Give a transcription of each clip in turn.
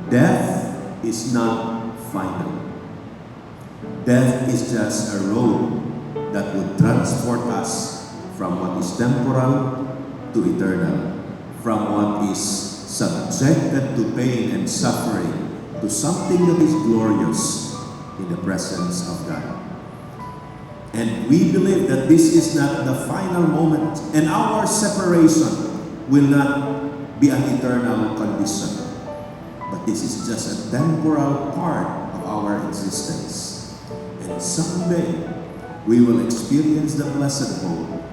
Death is not final. Death is just a road that would transport us from what is temporal to eternal, from what is subjected to pain and suffering to something that is glorious in the presence of God. And we believe that this is not the final moment, and our separation will not be an eternal condition. But this is just a temporal part of our existence. And someday, we will experience the blessed hope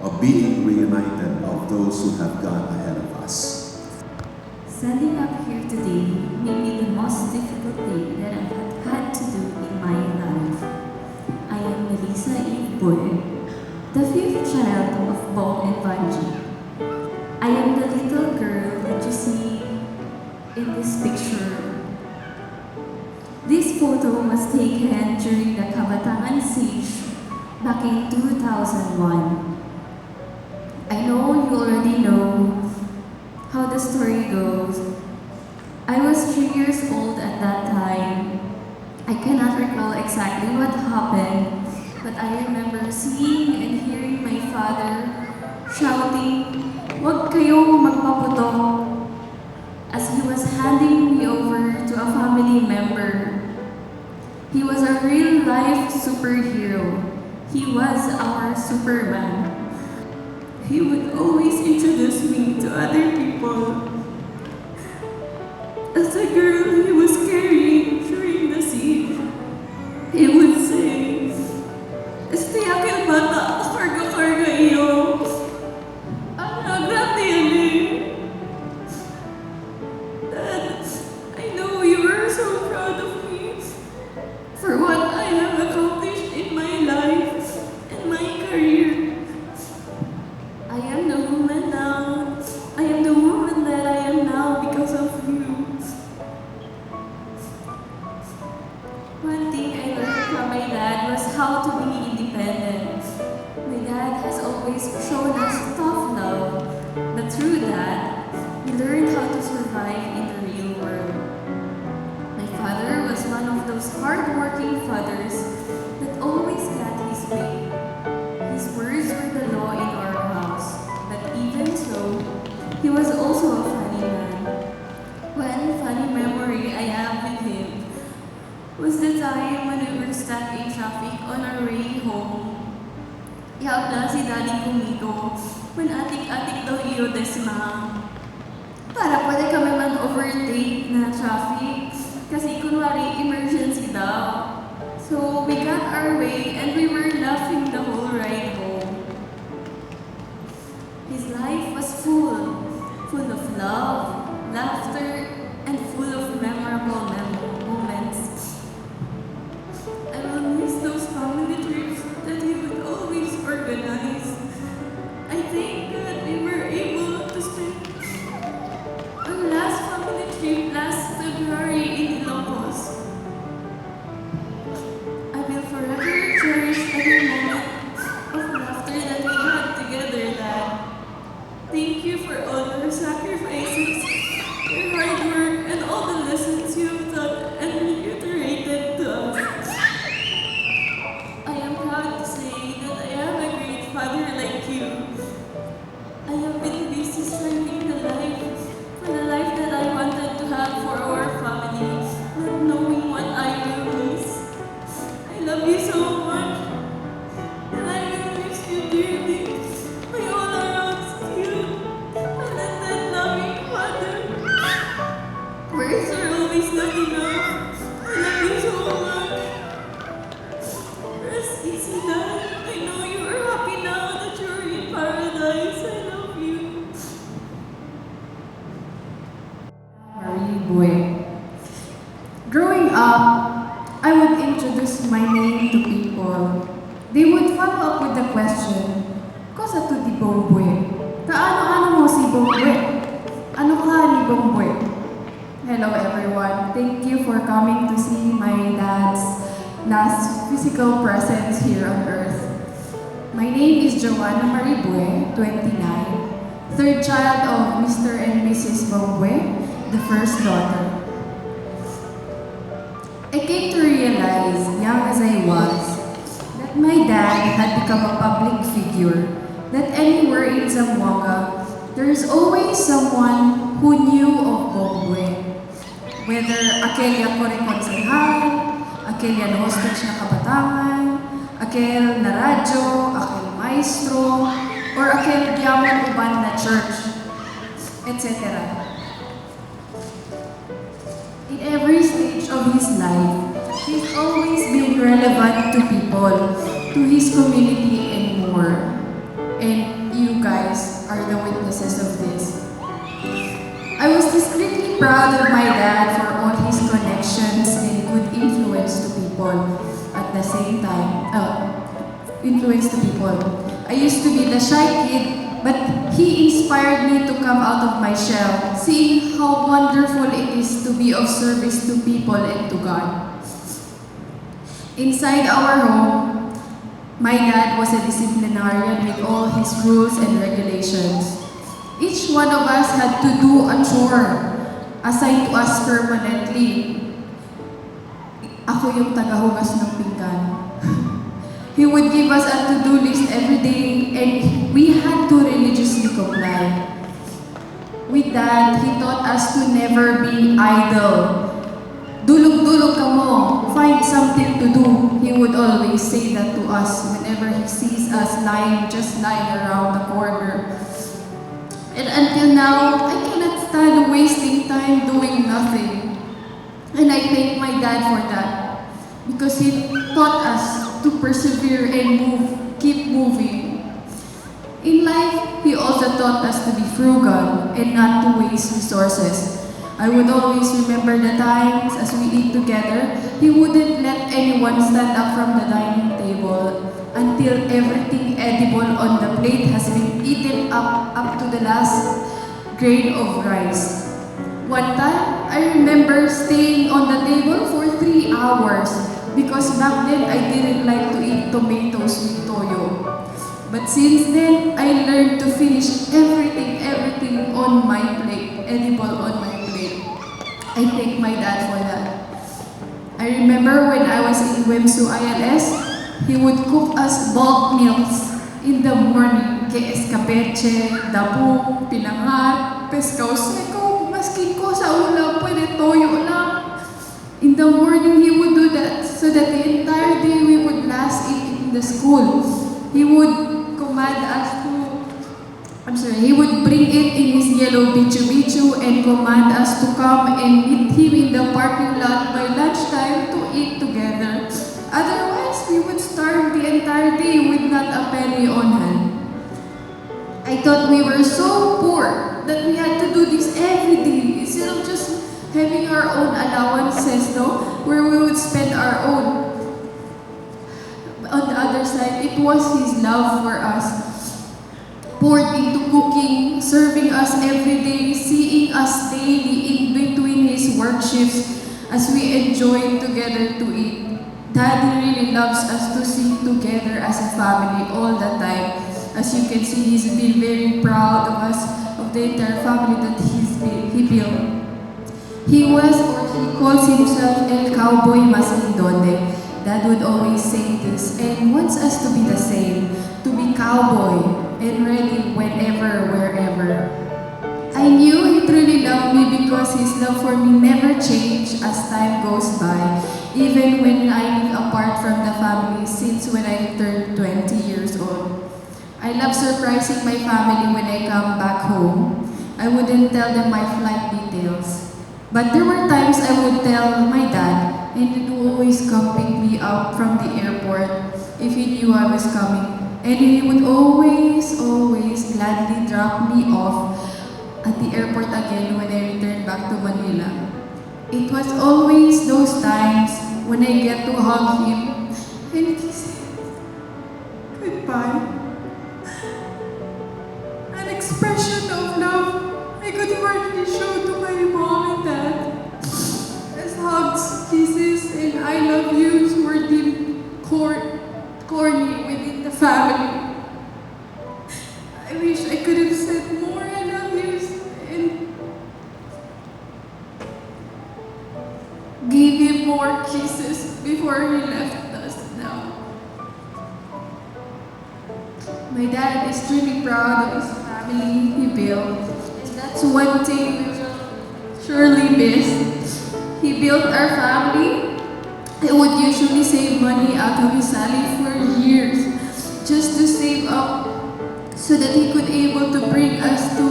of being reunited of those who have gone ahead of us. Standing up here today may be the most difficult thing that I have had to do in my life. I am Melissa Eve Boy, the fifth child of Bong and Bong. I am the little girl that you see in this picture. This photo was taken during the Kabataan siege back in 2001. I know you already know how the story goes. I was 3 years old at that time. I cannot recall exactly what happened, but I remember seeing and hearing my father shouting, "Huwag kayong magpaputok," as he was handing me over to a family member. He was a real-life superhero. He was our Superman. He would always introduce me to other people as a girl he was carrying during the siege. He would say, "Este aquel bata, karga-karga iyo. Ah, grande yan eh." Dad, I know you are so proud of me for what I have accomplished in my life and my career. I am the woman now. I am the woman that I am now because of you. One thing I learned from my dad was how to be independent. My dad has always shown us tough love, but through that, we learned how to survive in the real world. My father was one of those hard-working fathers that always got his way. His words were the law in our house, but even so, he was also a funny man. One funny memory I have with him was the time when we were stuck in traffic on our way home. Ihabla si Daddy kumito, "Manatik-atik daw iyo desma." Para pwede kami man-overtake na traffic, kasi kunwari emergency daw. So we got our way and we were laughing the whole ride home. His life was full of love, laughter, and full of memorable moments. I will miss those family trips that he would always organize. I thank God we were able to spend our last family trip last February in Ilocos. I will forever cherish every moment of laughter that we had together, Dad. Thank you for all your sacrifices, your hard work, and all the lessons you have taught and reiterated to us. I am proud to say that I have a great father like you. I have been busy striving for the life that I wanted to have for our family, not knowing what I will miss. I love you so much, and I will miss you dearly. My all-around skilled, talented, loving father. Words are always not enough. I love you so much. Rest easy, Dad. I know you are happy now that you are in paradise. I love you. Marie Boy. Growing up, I would introduce my name to people. They would follow up with the question, "Kosa to di Bongboy? Kaano-ano mo si Bongboy? Ano ka ni Bongboy?" Hello everyone. Thank you for coming to see my dad's last physical presence here on earth. My name is Joanna Marie Boy. 29, third child of Mr. and Mrs. Bong, the first daughter. I came to realize, young as I was, that my dad had become a public figure, that anywhere in Zamboanga, there is always someone who knew of Bong. Whether Akelia ko rin konsehal, Akelia na hostage na kabatangan, Akel na radyo, Akel maestro, or Akel diamond uban na church, etc. In every stage of his life, he's always been relevant to people, to his community, and more. And you guys are the witnesses of this. I was discreetly proud of my dad for all his connections and good influence to people at the same time. Influence to people. I used to be the shy kid, but he inspired me to come out of my shell, seeing how wonderful it is to be of service to people and to God. Inside our home, my dad was a disciplinarian with all his rules and regulations. Each one of us had to do a chore assigned to us permanently. Ako yung tagahugas ng pinggan. He would give us a to-do list every day and we had to religiously comply. With that, he taught us to never be idle. Dulog-dulog ka mo, find something to do. He would always say that to us whenever he sees us just lying around the corner. And until now, I cannot stand wasting time doing nothing. And I thank my dad for that. Because he taught us to persevere and keep moving. In life, he also taught us to be frugal and not to waste resources. I would always remember the times as we eat together, he wouldn't let anyone stand up from the dining table until everything edible on the plate has been eaten up to the last grain of rice. One time, I remember staying on the table for 3 hours because back then I didn't like to eat tomatoes with toyo. But since then, I learned to finish everything on my plate, edible on my plate. I thank my dad for that. I remember when I was in Wemsu ILS, he would cook us bulk meals in the morning. Kay escabeche, dabong, pinangat, pescao seco, maski ko sa ulam, pwede toyo lang. In the morning, he would do that so that the entire day we would last eat in the school. He would he would bring it in his yellow bichu-bichu and command us to come and meet him in the parking lot by lunchtime to eat together. Otherwise, we would starve the entire day with not a penny on hand. I thought we were so poor that we had to do this every day instead of just having our own allowances, where we would spend our own. On the other side, it was his love for us, poured into cooking, serving us every day, seeing us daily in between his work shifts as we enjoyed together to eat. Daddy really loves us to sing together as a family all the time. As you can see, he's been very proud of us, of the entire family that he built. He calls himself El Cowboy Maslindonde. Dad would always say this and wants us to be the same, to be cowboy and ready whenever, wherever. I knew he truly loved me because his love for me never changed as time goes by, even when I live apart from the family since when I turned 20 years old. I love surprising my family when I come back home. I wouldn't tell them my flight details. But there were times I would tell my dad, and he would always come pick me up from the airport if he knew I was coming. And he would always gladly drop me off at the airport again when I returned back to Manila. It was always those times when I get to hug him and he said, goodbye. An expression of love I could hardly show to my mom and dad. As hugs, kisses, and I love yous were deemed corny within the family. I wish I could have said more I love yous and gave him more kisses before he left us now. My dad is truly proud of his family he built, and that's one thing we will surely miss. He built our family and would usually save money out of his salary for years just to save up so that he could able to bring us to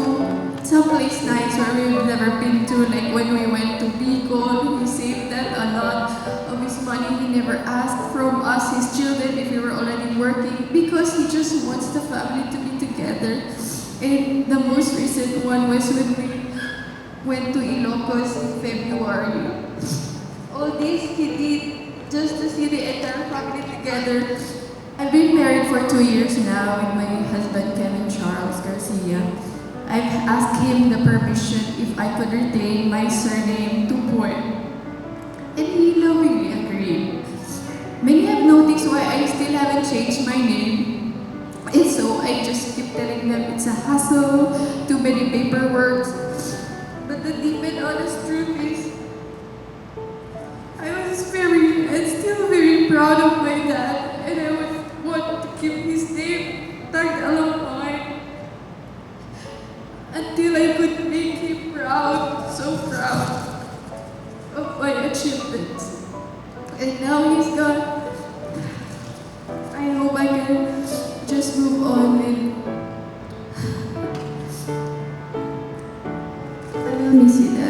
someplace nice where we've never been to. Like when we went to Bicol, he saved that a lot of his money. He never asked from us, his children, if we were already working because he just wants the family to be together. And the most recent one was when we went to Ilocos in February. All this he did just to see the entire family together. I've been married for 2 years now with my husband Kevin Charles Garcia. I've asked him the permission if I could retain my surname Tupoy, and he lovingly agreed. Many have noticed why I still haven't changed my name, and so I just keep telling them it's a hassle, too many paperwork. But the deep and honest truth is, I was very and still very proud of my dad, and I would want to keep his name tagged along mine until I could make him proud, so proud of my achievements. And now he's gone. I hope I can just move on and I will miss you, Dad.